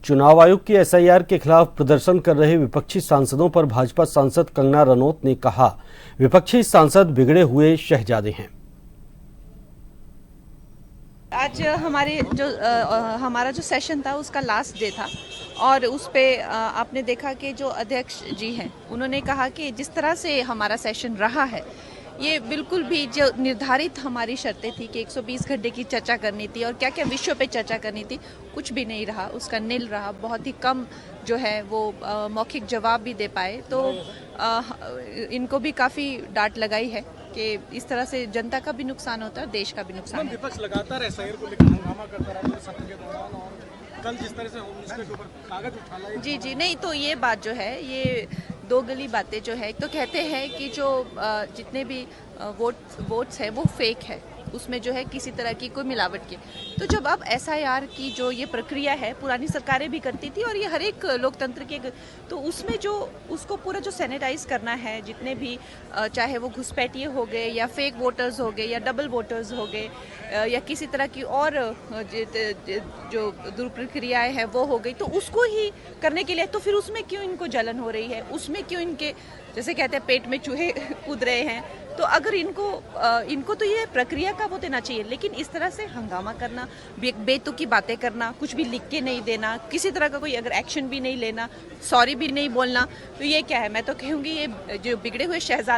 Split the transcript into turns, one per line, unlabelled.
चुनाव आयोग की एसआईआर के खिलाफ प्रदर्शन कर रहे विपक्षी सांसदों पर भाजपा सांसद कंगना रनौत ने कहा, विपक्षी सांसद बिगड़े हुए शहजादे हैं।
आज हमारा जो सेशन था उसका लास्ट डे था और उस पे आपने देखा कि जो अध्यक्ष जी हैं उन्होंने कहा कि जिस तरह से हमारा सेशन रहा है ये बिल्कुल भी जो निर्धारित हमारी शर्तें थी कि 120 घंटे की चर्चा करनी थी और क्या क्या विषयों पे चर्चा करनी थी, कुछ भी नहीं रहा, उसका निल रहा। बहुत ही कम जो है वो मौखिक जवाब भी दे पाए, तो इनको भी काफ़ी डांट लगाई है कि इस तरह से जनता का भी नुकसान होता है, देश का भी नुकसान है।
विपक्ष लगातार एसआईआर को लेकर हंगामा करता रहा है सत्र के दौरान, और कल जिस तरह से होम मिनिस्टर के ऊपर कागज उछाला
जी नहीं, तो ये बात जो है ये दो गली बातें जो है, एक तो कहते हैं कि जो जितने भी वोट्स है वो फेक है, उसमें जो है किसी तरह की कोई मिलावट की। तो जब अब एसआईआर की जो ये प्रक्रिया है पुरानी सरकारें भी करती थी और ये हर एक लोकतंत्र के, तो उसमें जो उसको पूरा जो सैनिटाइज करना है, जितने भी चाहे वो घुसपैठिए हो गए या फेक वोटर्स हो गए या डबल वोटर्स हो गए या किसी तरह की और जो दुष्प्रक्रियाएं हैं वो हो गई, तो उसको ही करने के लिए तो फिर उसमें क्यों इनको जलन हो रही है, उसमें क्यों इनके जैसे कहते हैं पेट में चूहे कूद रहे हैं। तो अगर इनको तो ये प्रक्रिया का वो देना चाहिए, लेकिन इस तरह से हंगामा करना, बेतुकी बातें करना, कुछ भी लिख के नहीं देना, किसी तरह का कोई अगर एक्शन भी नहीं लेना, सॉरी भी नहीं बोलना, तो ये क्या है? मैं तो कहूँगी ये जो बिगड़े हुए शहजादे